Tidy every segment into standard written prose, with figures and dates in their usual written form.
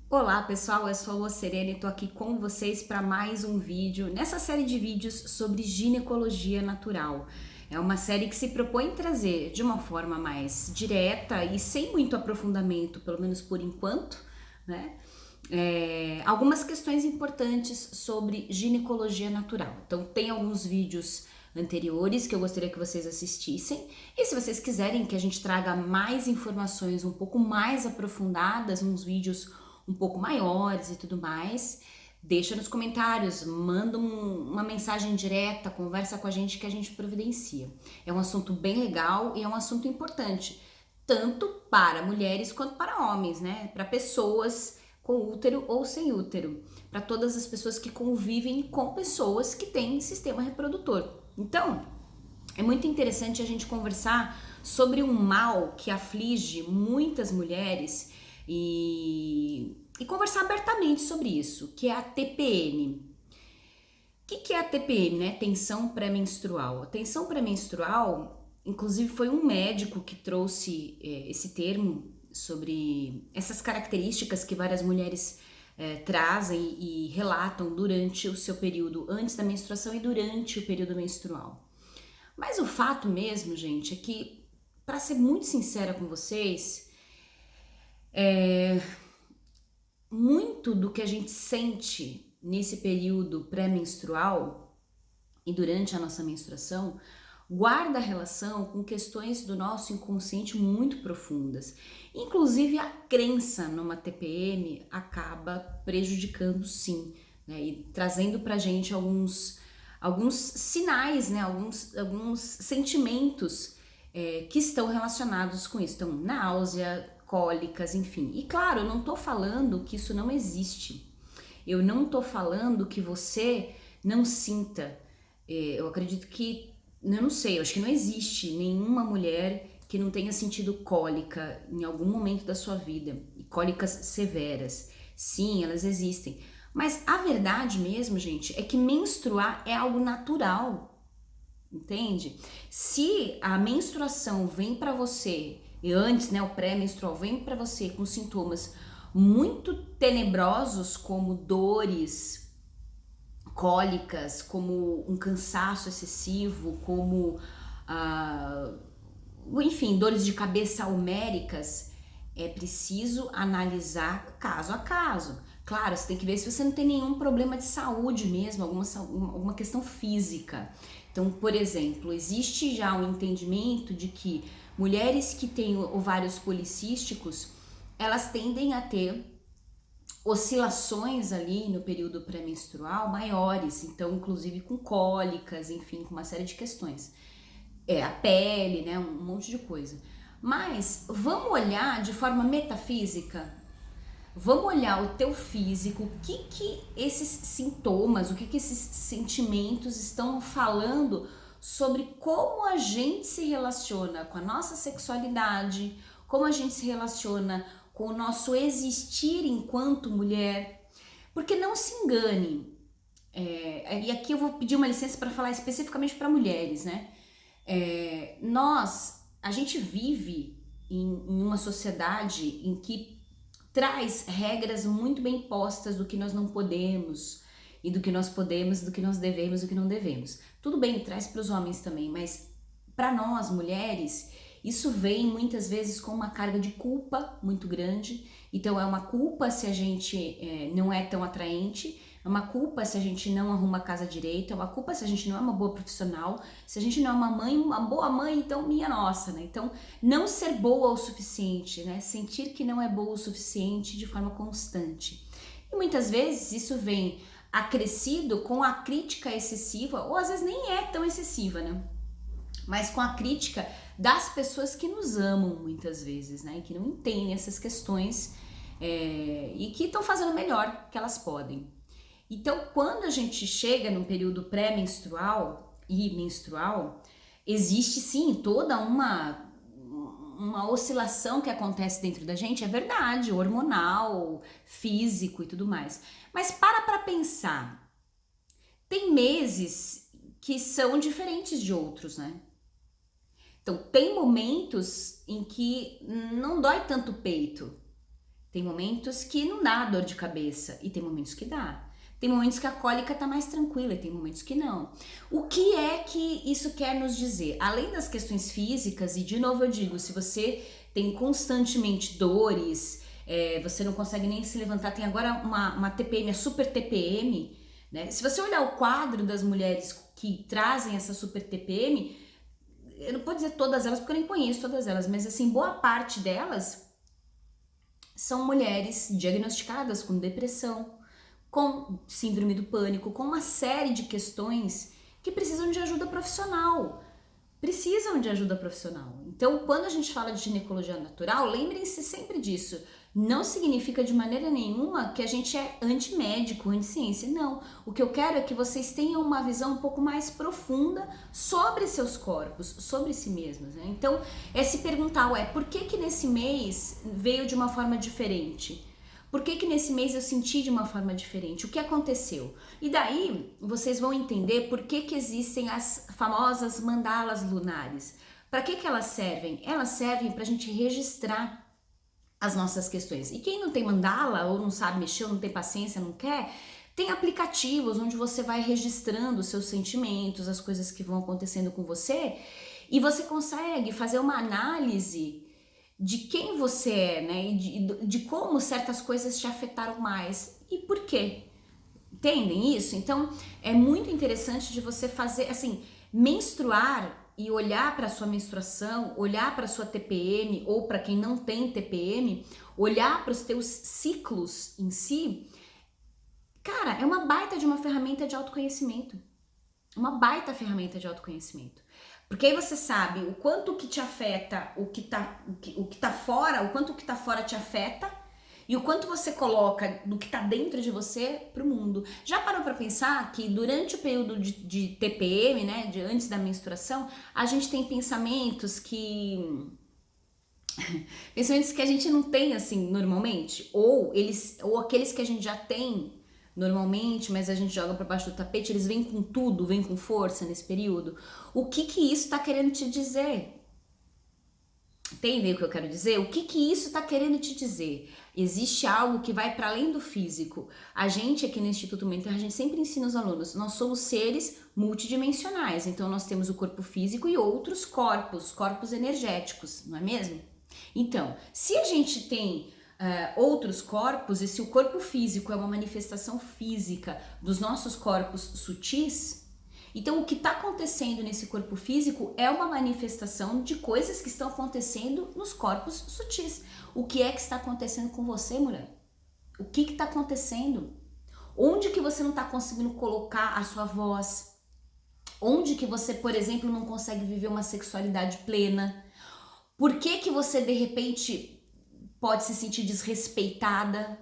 Olá pessoal, eu sou a Lua Serena e tô aqui com vocês para mais um vídeo nessa série de vídeos sobre ginecologia natural. É uma série que se propõe trazer de uma forma mais direta e sem muito aprofundamento, pelo menos por enquanto, né? Algumas questões importantes sobre ginecologia natural. Então tem alguns vídeos anteriores que eu gostaria que vocês assistissem, e se vocês quiserem que a gente traga mais informações um pouco mais aprofundadas, uns vídeos um pouco maiores e tudo mais, deixa nos comentários, manda uma mensagem direta, conversa com a gente que a gente providencia. É um assunto bem legal e é um assunto importante, tanto para mulheres quanto para homens, né? Para pessoas com útero ou sem útero, para todas as pessoas que convivem com pessoas que têm sistema reprodutor. Então, é muito interessante a gente conversar sobre um mal que aflige muitas mulheres e conversar abertamente sobre isso, que é a TPM. O que é a TPM, né? Tensão pré-menstrual. A tensão pré-menstrual, inclusive, foi um médico que trouxe esse termo sobre essas características que várias mulheres trazem e relatam durante o seu período antes da menstruação e durante o período menstrual. Mas o fato mesmo, gente, é que, para ser muito sincera com vocês, muito do que a gente sente nesse período pré-menstrual e durante a nossa menstruação guarda relação com questões do nosso inconsciente muito profundas. Inclusive a crença numa TPM acaba prejudicando sim, né? E trazendo pra gente alguns sinais, né? Alguns sentimentos que estão relacionados com isso. Então, náusea, cólicas, enfim. E claro, eu não tô falando que isso não existe. Eu não tô falando que você não sinta. Eu acredito que, eu não sei, eu acho que não existe nenhuma mulher que não tenha sentido cólica em algum momento da sua vida, e cólicas severas. Sim, elas existem. Mas a verdade mesmo, gente, é que menstruar é algo natural, entende? Se a menstruação vem pra você, e antes, né, o pré-menstrual vem pra você com sintomas muito tenebrosos, como dores, cólicas, como um cansaço excessivo, como, enfim, dores de cabeça homéricas, é preciso analisar caso a caso. Claro, você tem que ver se você não tem nenhum problema de saúde mesmo, alguma questão física. Então, por exemplo, existe já um entendimento de que mulheres que têm ovários policísticos, elas tendem a ter oscilações ali no período pré-menstrual maiores, então inclusive com cólicas, enfim, com uma série de questões. A pele, né, um monte de coisa. Mas vamos olhar de forma metafísica, vamos olhar o teu físico, o que esses sintomas, o que esses sentimentos estão falando sobre como a gente se relaciona com a nossa sexualidade, como a gente se relaciona com o nosso existir enquanto mulher. Porque não se engane, e aqui eu vou pedir uma licença para falar especificamente para mulheres, né? A gente vive em uma sociedade em que traz regras muito bem postas do que nós não podemos, e do que nós podemos, do que nós devemos, do que não devemos. Tudo bem, traz para os homens também, mas para nós, mulheres, isso vem muitas vezes com uma carga de culpa muito grande. Então é uma culpa se a gente não é tão atraente, é uma culpa se a gente não arruma a casa direito, é uma culpa se a gente não é uma boa profissional, se a gente não é uma mãe, uma boa mãe, então minha nossa, né? Então não ser boa o suficiente, né? Sentir que não é boa o suficiente de forma constante. E muitas vezes isso vem acrescido com a crítica excessiva, ou às vezes nem é tão excessiva, né? Mas com a crítica das pessoas que nos amam muitas vezes, né? E que não entendem essas questões e que estão fazendo o melhor que elas podem. Então, quando a gente chega num período pré-menstrual e menstrual, existe sim toda uma oscilação que acontece dentro da gente, é verdade, hormonal, físico e tudo mais. Mas para pensar, tem meses que são diferentes de outros, né? Então, tem momentos em que não dói tanto o peito. Tem momentos que não dá dor de cabeça e tem momentos que dá. Tem momentos que a cólica tá mais tranquila e tem momentos que não. O que é que isso quer nos dizer? Além das questões físicas, e de novo eu digo, se você tem constantemente dores, você não consegue nem se levantar, tem agora uma TPM, a super TPM, né? Se você olhar o quadro das mulheres que trazem essa super TPM, eu não posso dizer todas elas, porque eu nem conheço todas elas, mas assim, boa parte delas são mulheres diagnosticadas com depressão, com síndrome do pânico, com uma série de questões que precisam de ajuda profissional. Precisam de ajuda profissional. Então, quando a gente fala de ginecologia natural, lembrem-se sempre disso. Não significa de maneira nenhuma que a gente é antimédico, anti-ciência. Não. O que eu quero é que vocês tenham uma visão um pouco mais profunda sobre seus corpos, sobre si mesmos, né? Então, é se perguntar, por que nesse mês veio de uma forma diferente? Por que nesse mês eu senti de uma forma diferente? O que aconteceu? E daí vocês vão entender por que existem as famosas mandalas lunares. Para que elas servem? Elas servem para a gente registrar as nossas questões. E quem não tem mandala, ou não sabe mexer, ou não tem paciência, não quer, tem aplicativos onde você vai registrando os seus sentimentos, as coisas que vão acontecendo com você, e você consegue fazer uma análise de quem você é, né? E de como certas coisas te afetaram mais e por quê. Entendem isso? Então é muito interessante de você fazer assim, menstruar e olhar para sua menstruação, olhar para sua TPM ou para quem não tem TPM, olhar para os teus ciclos em si. Cara, é uma baita de uma ferramenta de autoconhecimento. Uma baita ferramenta de autoconhecimento. Porque aí você sabe o quanto que te afeta o que tá fora, o quanto que tá fora te afeta e o quanto você coloca do que tá dentro de você pro mundo. Já parou pra pensar que durante o período de TPM, né, de antes da menstruação, a gente tem pensamentos que a gente não tem assim normalmente, ou aqueles que a gente já tem normalmente, mas a gente joga para baixo do tapete, eles vêm com tudo, vêm com força nesse período. O que isso tá querendo te dizer? Entendem o que eu quero dizer? O que isso tá querendo te dizer? Existe algo que vai para além do físico. A gente aqui no Instituto Mentor, a gente sempre ensina os alunos, nós somos seres multidimensionais, então nós temos o corpo físico e outros corpos energéticos, não é mesmo? Então, se a gente tem outros corpos, e se o corpo físico é uma manifestação física dos nossos corpos sutis, então o que está acontecendo nesse corpo físico é uma manifestação de coisas que estão acontecendo nos corpos sutis. O que é que está acontecendo com você, mulher? O que está acontecendo? Onde que você não está conseguindo colocar a sua voz? Onde que você, por exemplo, não consegue viver uma sexualidade plena? Por que você, de repente, pode se sentir desrespeitada?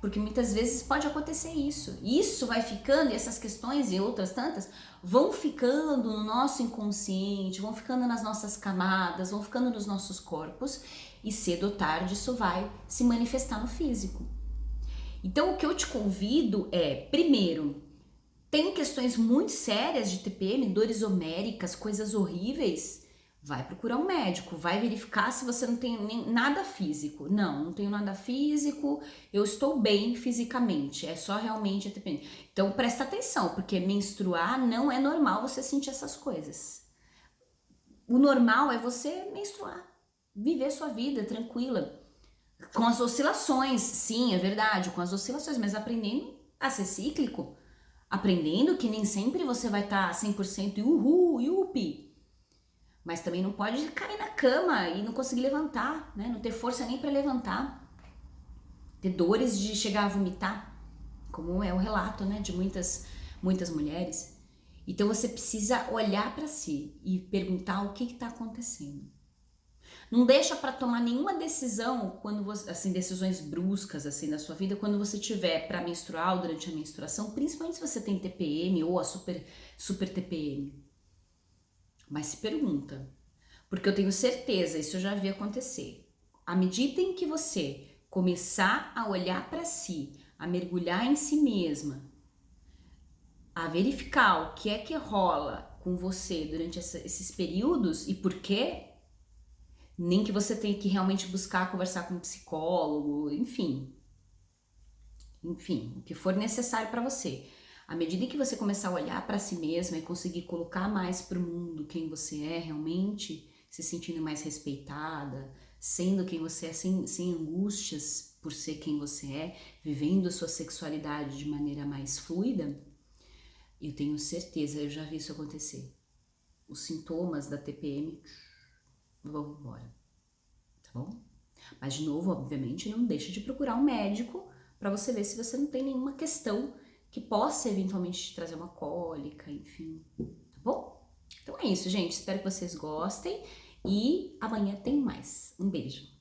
Porque muitas vezes pode acontecer isso. Isso vai ficando, e essas questões e outras tantas, vão ficando no nosso inconsciente, vão ficando nas nossas camadas, vão ficando nos nossos corpos, e cedo ou tarde isso vai se manifestar no físico. Então o que eu te convido é, primeiro, tem questões muito sérias de TPM, dores homéricas, coisas horríveis, vai procurar um médico, vai verificar se você não tem nem nada físico. Não tenho nada físico, eu estou bem fisicamente, é só realmente a TPM. Então presta atenção, porque menstruar não é normal você sentir essas coisas. O normal é você menstruar, viver sua vida tranquila, com as oscilações, sim, é verdade, com as oscilações, mas aprendendo a ser cíclico, aprendendo que nem sempre você vai estar 100% uhul, yupi. Mas também não pode cair na cama e não conseguir levantar, né? Não ter força nem para levantar. Ter dores de chegar a vomitar, como é o relato, né, de muitas mulheres. Então você precisa olhar para si e perguntar o que está acontecendo. Não deixa para tomar nenhuma decisão quando você, assim, decisões bruscas assim na sua vida, quando você tiver para menstruar ou durante a menstruação, principalmente se você tem TPM ou a super TPM. Mas se pergunta, porque eu tenho certeza, isso eu já vi acontecer. À medida em que você começar a olhar para si, a mergulhar em si mesma, a verificar o que é que rola com você durante esses períodos e por quê, nem que você tenha que realmente buscar conversar com um psicólogo, enfim, o que for necessário para você. À medida que você começar a olhar para si mesma e conseguir colocar mais para o mundo quem você é realmente, se sentindo mais respeitada, sendo quem você é, sem angústias por ser quem você é, vivendo a sua sexualidade de maneira mais fluida, eu tenho certeza, eu já vi isso acontecer. Os sintomas da TPM vão embora, tá bom? Mas, de novo, obviamente, não deixa de procurar um médico para você ver se você não tem nenhuma questão que possa eventualmente te trazer uma cólica, enfim, tá bom? Então é isso, gente. Espero que vocês gostem e amanhã tem mais. Um beijo.